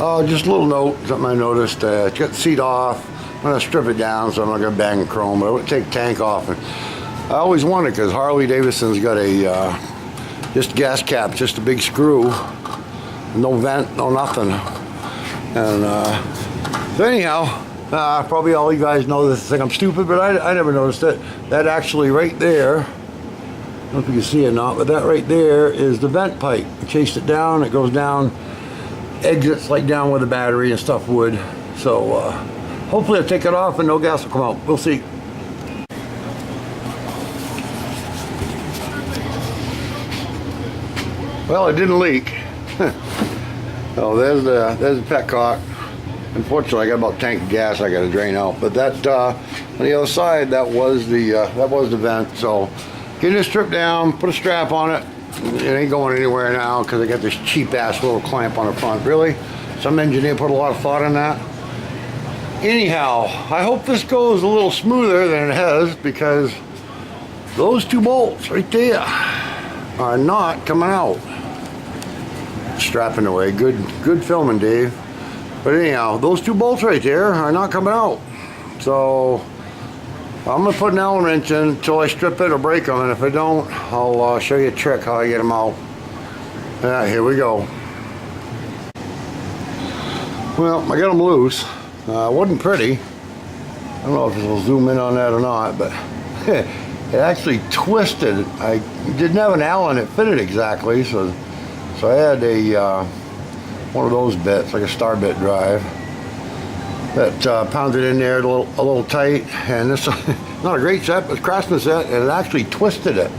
Just a little note, something I noticed. It's got the seat off. I'm going to strip it down, so I'm not going to bang the chrome, but I would take the tank off. And I always wondered, because Harley Davidson's got a just gas cap, just a big screw, no vent, no nothing. And so anyhow, probably all you guys know this, think I'm stupid, but I never noticed it. That actually right there, I don't know if you can see it or not, but that right there is the vent pipe. I chased it down, it goes down, exits like down where the battery and stuff would. So hopefully I'll take it off and no gas will come out. We'll see. Well, it didn't leak. Oh, there's the petcock. Unfortunately, I got about a tank of gas I got to drain out. But that on the other side, that was the vent. So getting it stripped down, put a strap on it. It ain't going anywhere now because I got this cheap ass little clamp on the front. Really, some engineer put a lot of thought in that. Anyhow, I hope this goes a little smoother than it has, because those two bolts right there are not coming out. Strapping away, good filming, Dave. But anyhow, those two bolts right there are not coming out. So I'm gonna put an Allen wrench in until I strip it or break them, and if I don't, I'll show you a trick how I get them out. Here we go. Well, I got them loose. Wasn't pretty. I don't know if it'll zoom in on that or not, but it actually twisted. I didn't have an Allen that fitted exactly, so I had a one of those bits, like a star bit drive, that pounded in there a little tight, and this not a great set, but it's a Craftsman set, and it actually twisted it.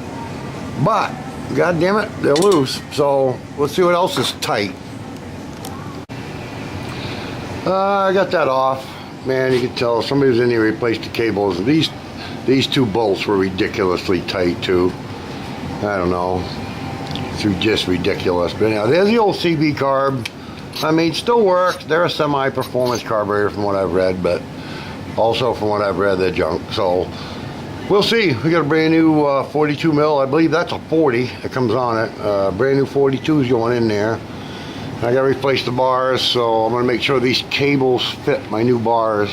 But god damn it, they're loose. So let's see what else is tight. I got that off. Man, you can tell somebody was in here replaced the cables. These two bolts were ridiculously tight too. I don't know. It's just ridiculous. But anyhow, there's the old CB carb. I mean, still works. They're a semi-performance carburetor from what I've read, but also from what I've read, they're junk. So we'll see. We got a brand new 42 mil. I believe that's a 40 that comes on it. Brand new 42 is going in there. I got to replace the bars, so I'm going to make sure these cables fit my new bars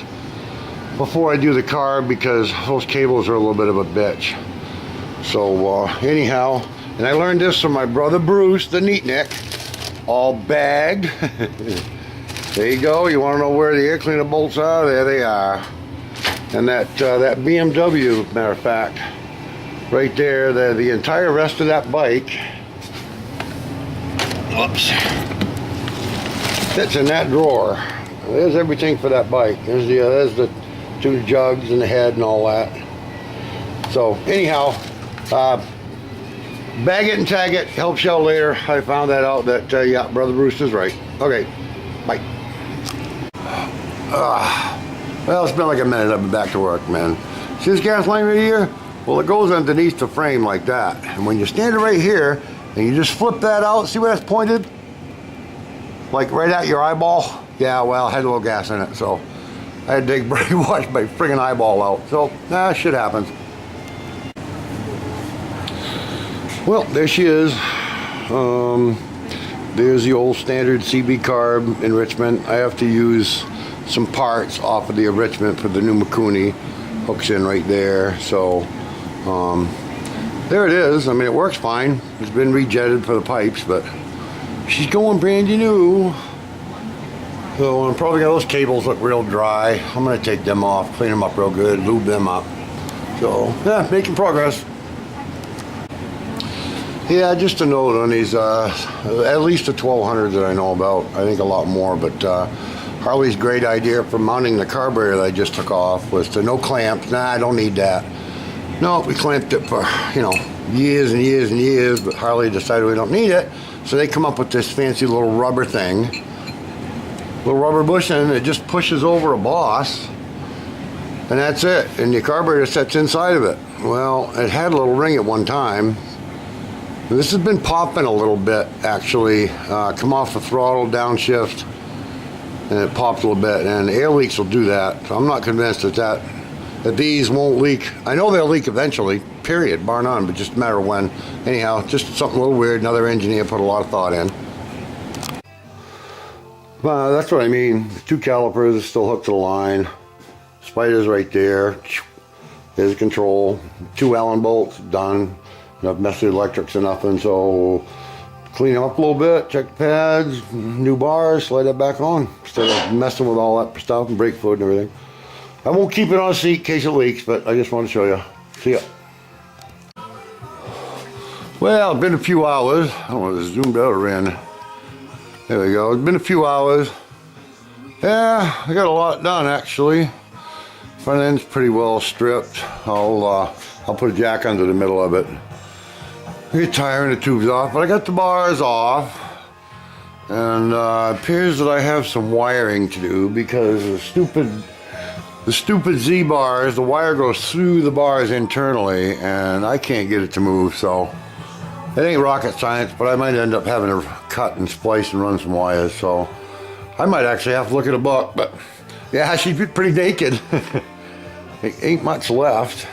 before I do the carb, because those cables are a little bit of a bitch. So anyhow, and I learned this from my brother Bruce, the neatnik, all bagged. There you go. You want to know where the air cleaner bolts are? There they are. And that BMW, matter of fact, right there, the entire rest of that bike, oops, fits in that drawer. There's everything for that bike. There's the two jugs and the head and all that. So anyhow, bag it and tag it. Helps you out later. I found that out that yeah, brother Bruce is right. Okay, bye. Well, it's been like a minute. I've been back to work, man. See this gas line right here? Well, it goes underneath the frame like that. And when you stand it right here and you just flip that out, see where that's pointed? Like right at your eyeball? Yeah, well, I had a little gas in it, so I had to wash my friggin' eyeball out. So, shit happens. Well, there she is. There's the old standard CB carb enrichment. I have to use some parts off of the enrichment for the new Mikuni. Hooks in right there. So, there it is. I mean, it works fine. It's been rejetted for the pipes, but she's going brand new. So I'm probably got those cables look real dry. I'm gonna take them off, clean them up real good, lube them up. So yeah, making progress. Yeah, just a note on these, at least the 1200 that I know about. I think a lot more, but Harley's great idea for mounting the carburetor that I just took off was to no clamps. Nah, I don't need that. No, we clamped it for, you know, years and years and years, but Harley decided we don't need it. So they come up with this fancy little rubber thing, little rubber bushing, it just pushes over a boss, and that's it. And the carburetor sits inside of it. Well, it had a little ring at one time. This has been popping a little bit, actually. Come off the throttle, downshift, and it popped a little bit. And air leaks will do that. So I'm not convinced that these won't leak. I know they'll leak eventually, period, bar none, but just a matter of when. Anyhow, just something a little weird. Another engineer put a lot of thought in. That's what I mean. 2 calipers are still hooked to the line. Spider's right there. There's control. 2 Allen bolts, done. Not messed with electrics or nothing, so clean them up a little bit, check the pads, new bars, slide that back on. Instead of messing with all that stuff and brake fluid and everything. I won't keep it on the seat in case it leaks, but I just want to show you. See ya. Well, it's been a few hours. I don't know if it's zoomed out or in. There we go. It's been a few hours. Yeah, I got a lot done actually. Front end's pretty well stripped. I'll put a jack under the middle of it. Get tire and the tubes off, but I got the bars off. And it appears that I have some wiring to do because the stupid Z bars, the wire goes through the bars internally and I can't get it to move, so it ain't rocket science, but I might end up having to cut and splice and run some wires, so I might actually have to look at a book, but yeah, she's pretty naked. Ain't much left.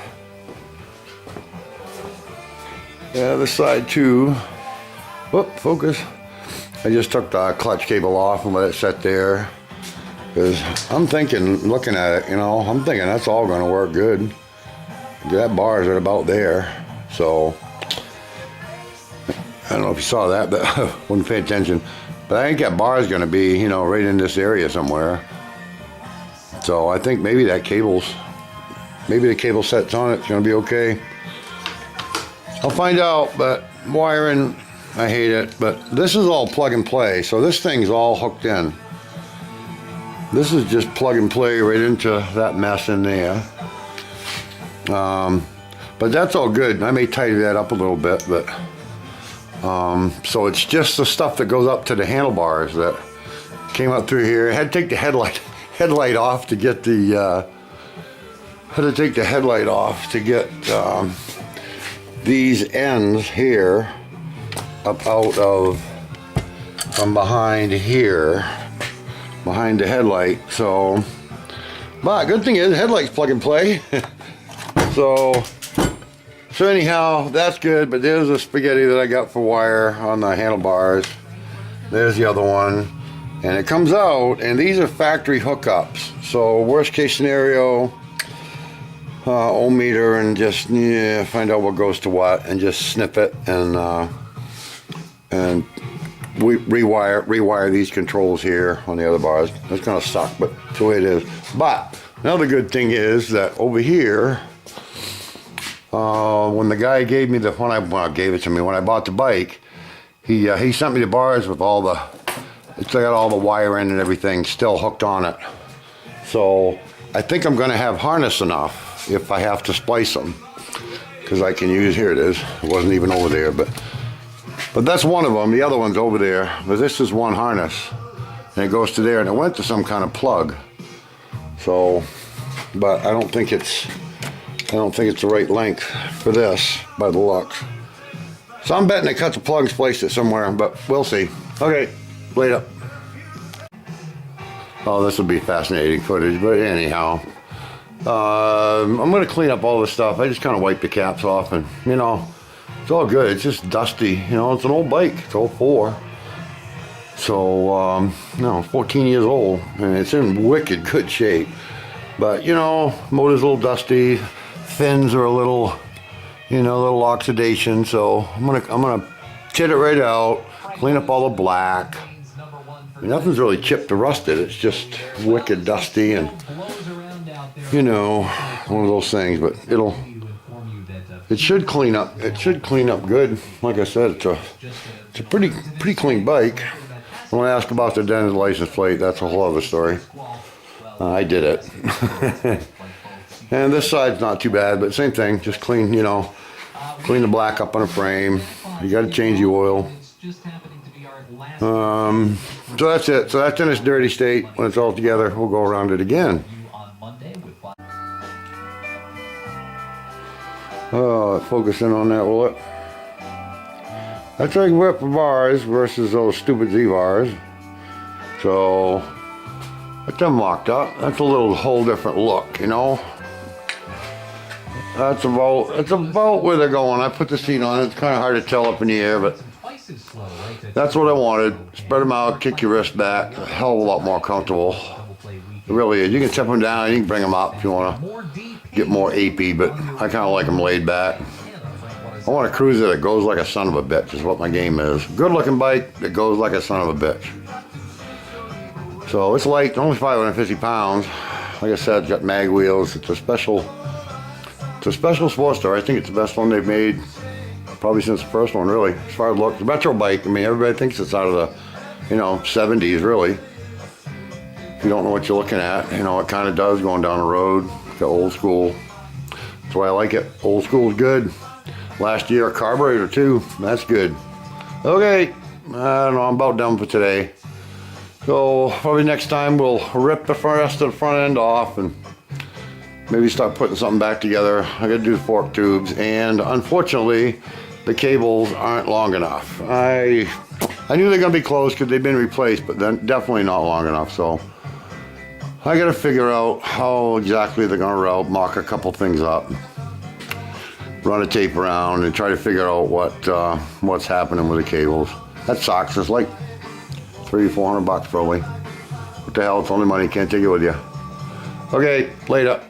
Yeah, this side too. Whoop, focus. I just took the clutch cable off and let it sit there. Because I'm thinking, looking at it, you know, I'm thinking that's all going to work good. That bar is at about there. So, I don't know if you saw that, but wouldn't pay attention. But I think that bar is going to be, you know, right in this area somewhere. So I think maybe the cable sets on it. It's going to be okay. I'll find out, but wiring, I hate it. But this is all plug and play, so this thing's all hooked in. This is just plug and play right into that mess in there. But that's all good. I may tidy that up a little bit, but so it's just the stuff that goes up to the handlebars that came up through here. I had to take the headlight off to get the these ends here up out of from behind here, behind the headlight. So, but good thing is the headlight's plug and play. so anyhow, that's good. But there's the spaghetti that I got for wire on the handlebars. There's the other one, and it comes out, and these are factory hookups. So worst case scenario, ohm meter, and just find out what goes to what, and just snip it and we rewire these controls here on the other bars. It's gonna suck, but it's the way it is. But another good thing is that over here, when the guy gave me when I bought the bike, he sent me the bars with all the, it's got all the wiring and everything still hooked on it. So I think I'm gonna have harness enough if I have to splice them, because I can use, here it is, it wasn't even over there, but that's one of them. The other one's over there, but this is one harness, and it goes to there, and it went to some kind of plug. So, but I don't think it's the right length for this by the looks. So I'm betting it cut the plug and spliced it somewhere, but we'll see. Okay, later. Oh, this will be fascinating footage, but anyhow. I'm going to clean up all this stuff. I just kind of wipe the caps off, and you know, it's all good. It's just dusty. You know, it's an old bike. It's 04. So, no, 14 years old, and it's in wicked good shape. But you know, motor's a little dusty. Fins are a little, you know, a little oxidation. So I'm gonna tit it right out, clean up all the black. I mean, nothing's really chipped or rusted. It's just wicked dusty, and you know, one of those things. But it should clean up. It should clean up good. Like I said, it's a pretty clean bike. I want to ask about the dented license plate. That's a whole other story. I did it. And this side's not too bad, but same thing. Just clean, you know, clean the black up on the frame. You got to change the oil. So that's it. So that's in its dirty state. When it's all together, we'll go around it again. Oh, focusing on that, will it? That's like whip bars versus those stupid Z bars. So that's them locked up. That's a whole different look, you know. That's about where they're going. I put the seat on. It's kind of hard to tell up in the air, but That's what I wanted. Spread them out, kick your wrist back. A hell of a lot more comfortable. It really is. You can tip them down, you can bring them up if you want to get more apey, but I kind of like them laid back. I want a cruiser that goes like a son of a bitch is what my game is. Good looking bike that goes like a son of a bitch. So it's light, only 550 pounds. Like I said, it's got mag wheels. It's a special Sportster. I think it's the best one they've made probably since the first one, really. As far as look, the retro bike, I mean, everybody thinks it's out of the, 70s, really. If you don't know what you're looking at, it kind of does going down the road. It's old school. That's why I like it. Old school is good. Last year, a carburetor too. That's good. Okay, I don't know. I'm about done for today. So probably next time we'll rip the rest of the front end off and maybe start putting something back together. I gotta do the fork tubes, and unfortunately, the cables aren't long enough. I knew they're gonna be close because they've been replaced, but then definitely not long enough. So I gotta figure out how exactly they're gonna route, mock a couple things up, run a tape around, and try to figure out what's happening with the cables. That sucks. It's like $300-400 probably. What the hell? It's only money. You can't take it with you. Okay, later.